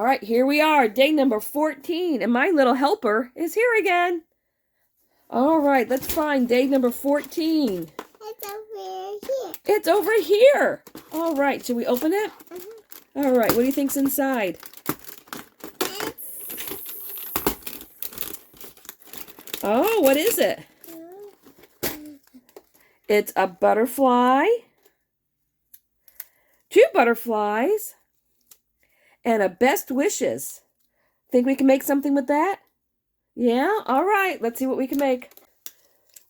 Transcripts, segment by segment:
right, here we are, day number 14, and my little helper is here again. All right, let's find day number 14. It's over here. It's over here. All right, should we open it? All right, what do you think's inside? Oh, what is it? It's a butterfly, 2 butterflies, and a best wishes. Think we can make something with that? Yeah? All right, let's see what we can make.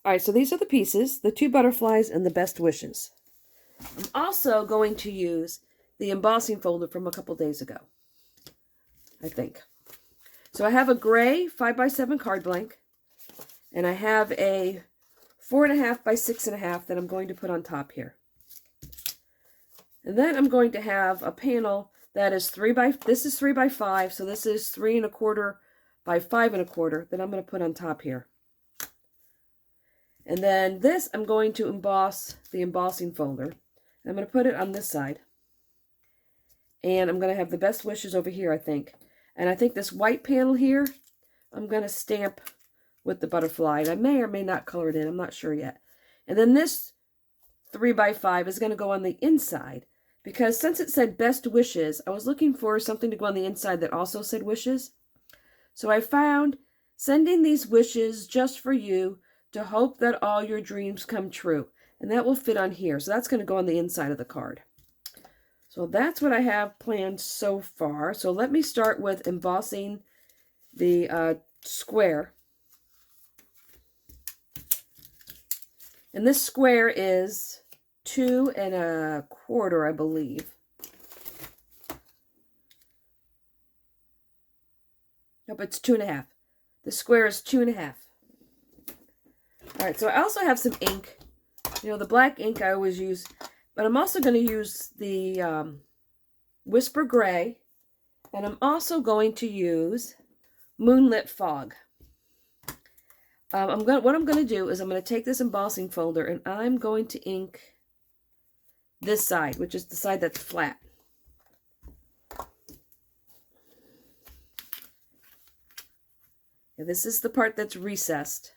All right, so these are the pieces, the 2 butterflies and the best wishes. I'm also going to use the embossing folder from a couple days ago, I think. So I have a gray 5x7 card blank, and I have a 4.5 by 6.5 that I'm going to put on top here. And then I'm going to have a panel that is 3 by 5, so this is 3.25 by 5.25 that I'm going to put on top here. And then this I'm going to emboss the embossing folder. I'm going to put it on this side. And I'm going to have the best wishes over here, I think. And I think this white panel here, I'm going to stamp with the butterfly. And I may or may not color it in. I'm not sure yet. And then this 3 by 5 is going to go on the inside. Because since it said best wishes, I was looking for something to go on the inside that also said wishes. So I found sending these wishes just for you to hope that all your dreams come true. And that will fit on here. So that's going to go on the inside of the card. So that's what I have planned so far. So let me start with embossing the square. And this square is 2.25, I believe. Nope, it's 2.5. The square is 2.5. All right, so I also have some ink. You know, the black ink I always use, but I'm also going to use the Whisper Gray, and I'm also going to use Moonlit Fog. What I'm going to do is I'm going to take this embossing folder and I'm going to ink this side, which is the side that's flat. And this is the part that's recessed.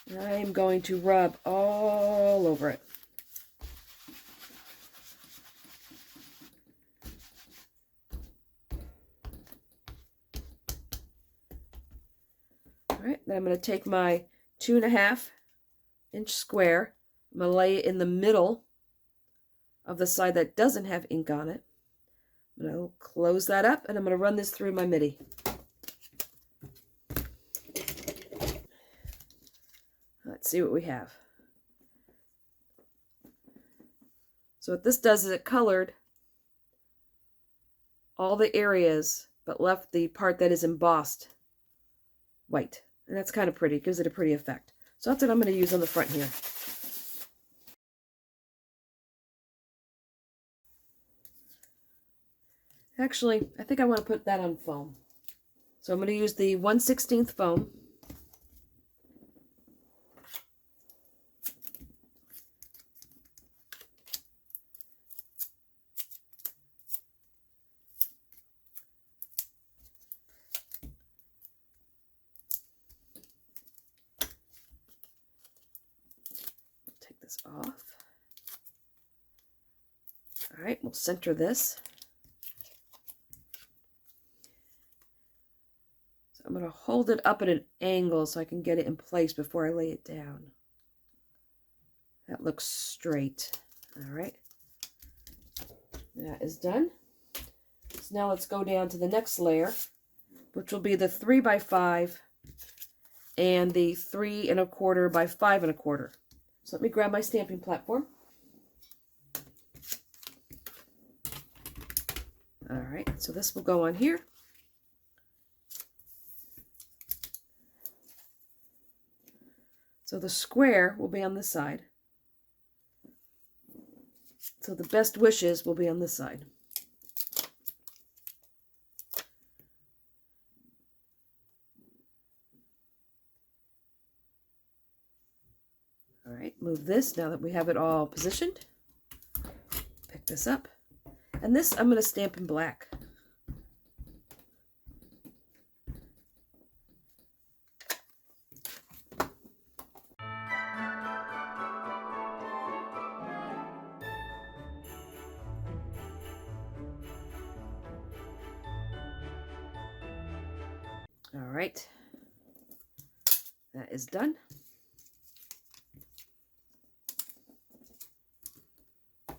And I'm going to rub all over it. All right, then I'm going to take my 2.5-inch square. I'm going to lay it in the middle of the side that doesn't have ink on it. I'm going to close that up and I'm going to run this through my MIDI. Let's see what we have. So what this does is it colored all the areas but left the part that is embossed white. And that's kind of pretty. It gives it a pretty effect. So that's what I'm going to use on the front here. Actually, I think I want to put that on foam. So I'm going to use the 1/16 foam. Take this off. All right, we'll center this. I'm going to hold it up at an angle so I can get it in place before I lay it down. That looks straight. All right. That is done. So now let's go down to the next layer, which will be the 3 by 5 and the 3.25 by 5.25. So let me grab my stamping platform. All right, so this will go on here. So the square will be on this side. So the best wishes will be on this side. All right, move this now that we have it all positioned. Pick this up. And this I'm going to stamp in black. All right, that is done. All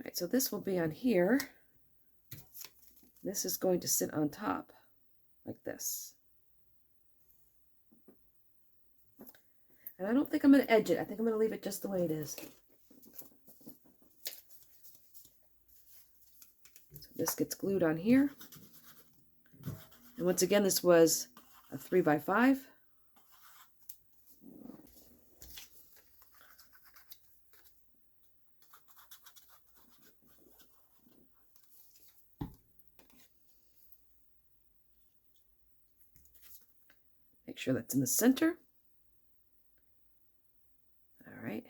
right, so this will be on here. This is going to sit on top like this. And I don't think I'm going to edge it. I think I'm going to leave it just the way it is. So this gets glued on here. And once again, this was a 3x5. Make sure that's in the center. All right.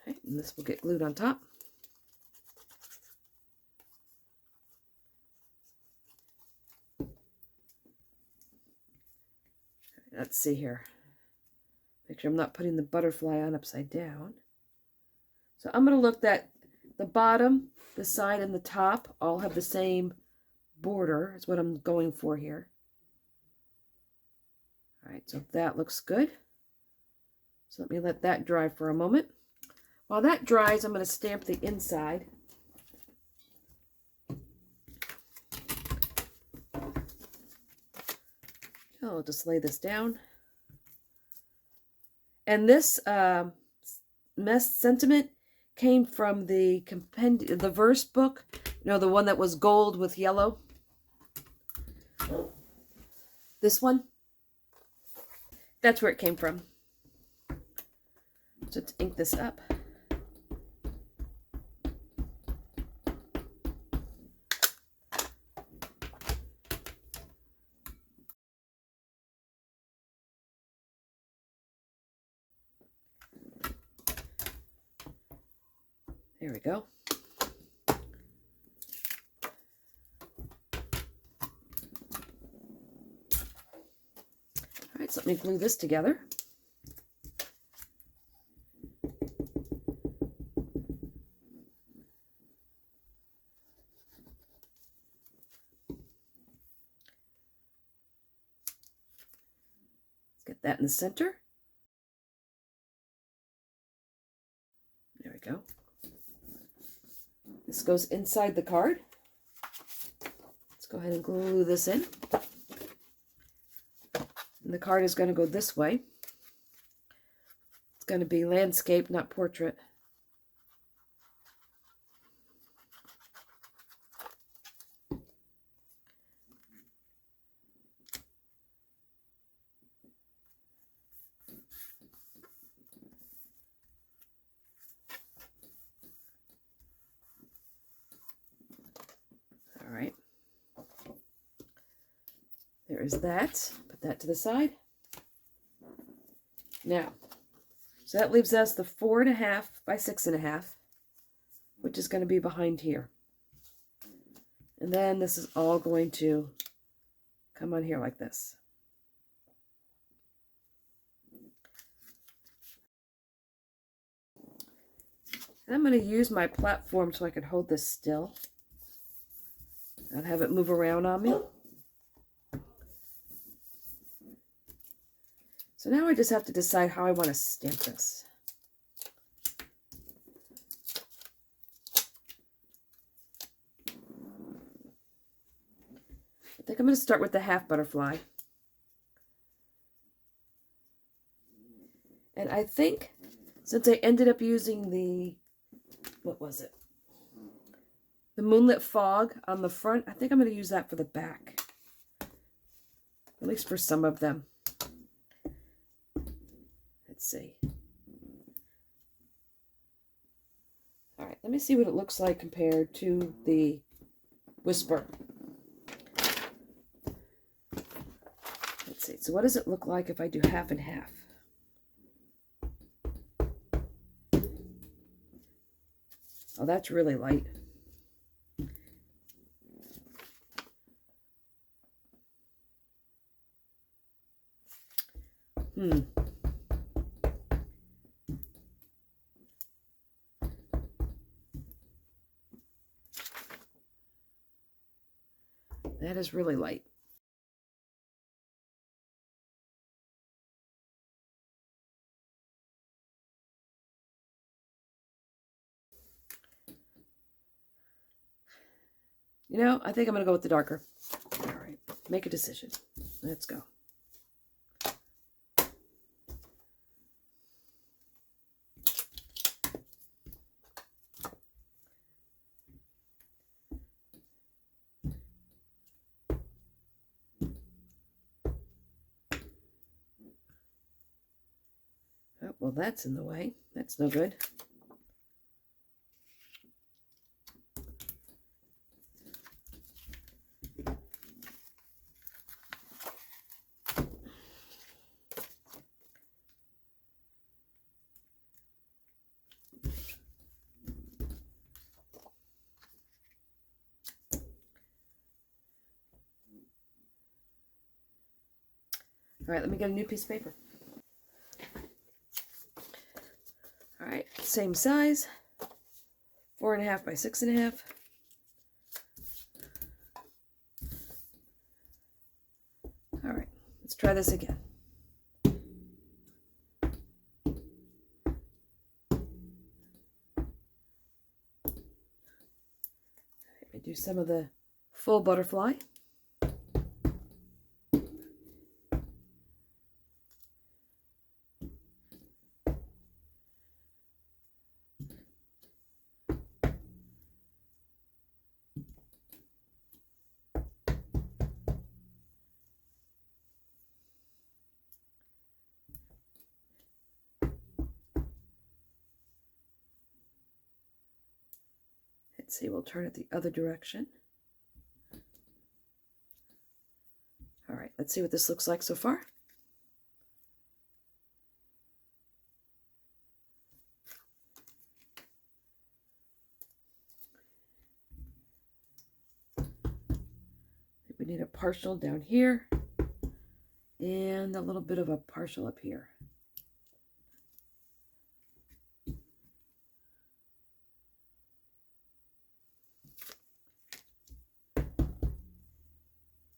Okay, and this will get glued on top. Let's see here. Make sure I'm not putting the butterfly on upside down. So I'm going to look that the bottom, the side, and the top all have the same border. Is what I'm going for here. All right, so that looks good. So let me let that dry for a moment. While that dries, I'm going to stamp the inside. I'll just lay this down. And this sentiment came from the the verse book, you know, the one that was gold with yellow. This one. That's where it came from. So let's ink this up. There we go. All right, so let me glue this together. Let's get that in the center. There we go. This goes inside the card. Let's go ahead and glue this in. And the card is going to go this way. It's going to be landscape, not portrait. All right. There is that. Put that to the side. Now, so that leaves us the 4.5 by 6.5, which is going to be behind here. And then this is all going to come on here like this. And I'm going to use my platform so I can hold this still. Not have it move around on me. So now I just have to decide how I want to stamp this. I think I'm going to start with the half butterfly. And I think since I ended up using the, what was it? The Moonlit Fog on the front, I think I'm going to use that for the back. At least for some of them. Let's see. All right, let me see what it looks like compared to the Whisper. Let's see. So what does it look like if I do half and half? Oh, that's really light. That is really light. You know, I think I'm going to go with the darker. All right, make a decision. Let's go. Oh, well, that's in the way. That's no good. All right, let me get a new piece of paper. All right, same size, 4.5 by 6.5. All right, let's try this again. I do some of the full butterfly. Let's see, we'll turn it the other direction. All right, let's see what this looks like so far. We need a partial down here and a little bit of a partial up here.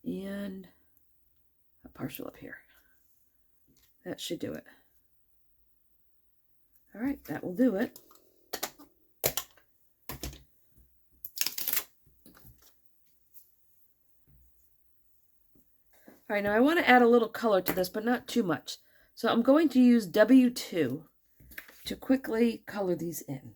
And a partial up here. That should do it. All right, that will do it. All right, now I want to add a little color to this, but not too much. So I'm going to use W2 to quickly color these in.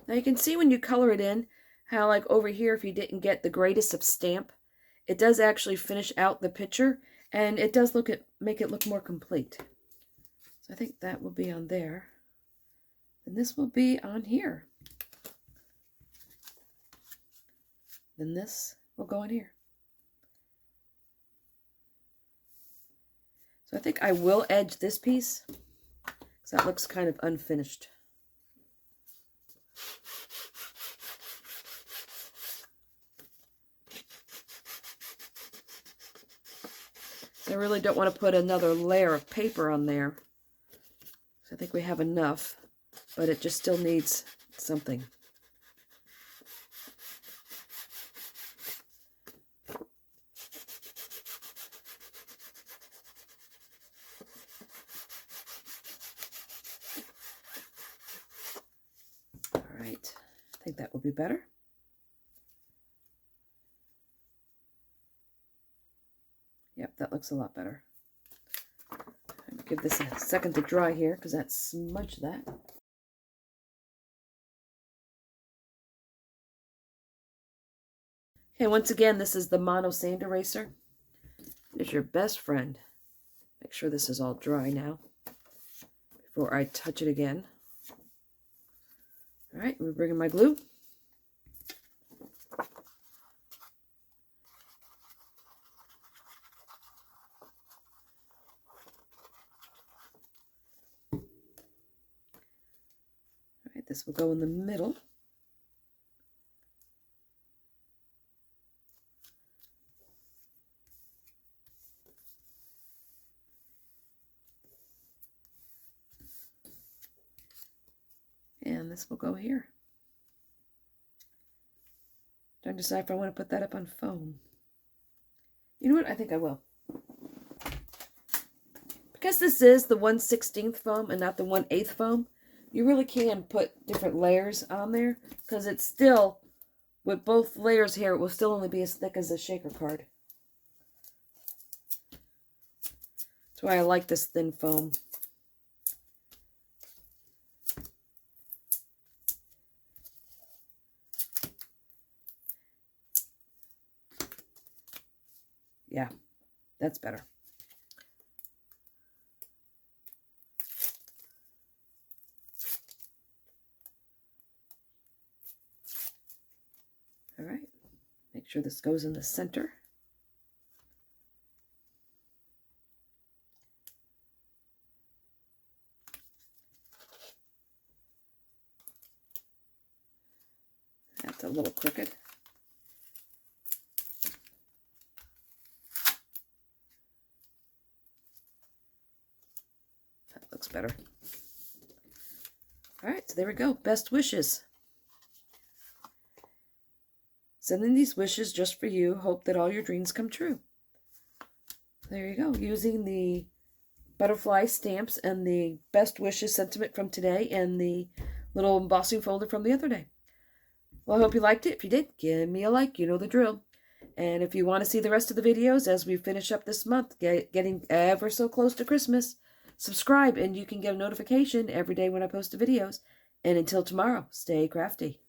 Now you can see when you color it in, how like over here, if you didn't get the greatest of stamp, it does actually finish out the picture, and it does make it look more complete. So I think that will be on there. And this will be on here. Then this will go in here. So I think I will edge this piece, because that looks kind of unfinished. I really don't want to put another layer of paper on there. So I think we have enough, but it just still needs something. All right, I think that will be better. Yep, that looks a lot better. Give this a second to dry here, because that smudged that. Okay, once again, this is the Mono Sand Eraser. It's your best friend. Make sure this is all dry now before I touch it again. All right, we're bringing my glue. All right, this will go in the middle. And this will go here. Trying to decide if I want to put that up on foam. You know what? I think I will. Because this is the 1/16 foam and not the 1/8 foam, you really can put different layers on there. Because it's still, with both layers here, it will still only be as thick as a shaker card. That's why I like this thin foam. Yeah, that's better. All right, make sure this goes in the center. That's a little crooked. That looks better. All right, so there we go. Best wishes. Sending these wishes just for you. Hope that all your dreams come true. There you go. Using the butterfly stamps and the best wishes sentiment from today and the little embossing folder from the other day. Well, I hope you liked it. If you did, give me a like. You know the drill. And if you want to see the rest of the videos as we finish up this month, getting ever so close to Christmas, subscribe and you can get a notification every day when I post the videos. And until tomorrow, stay crafty.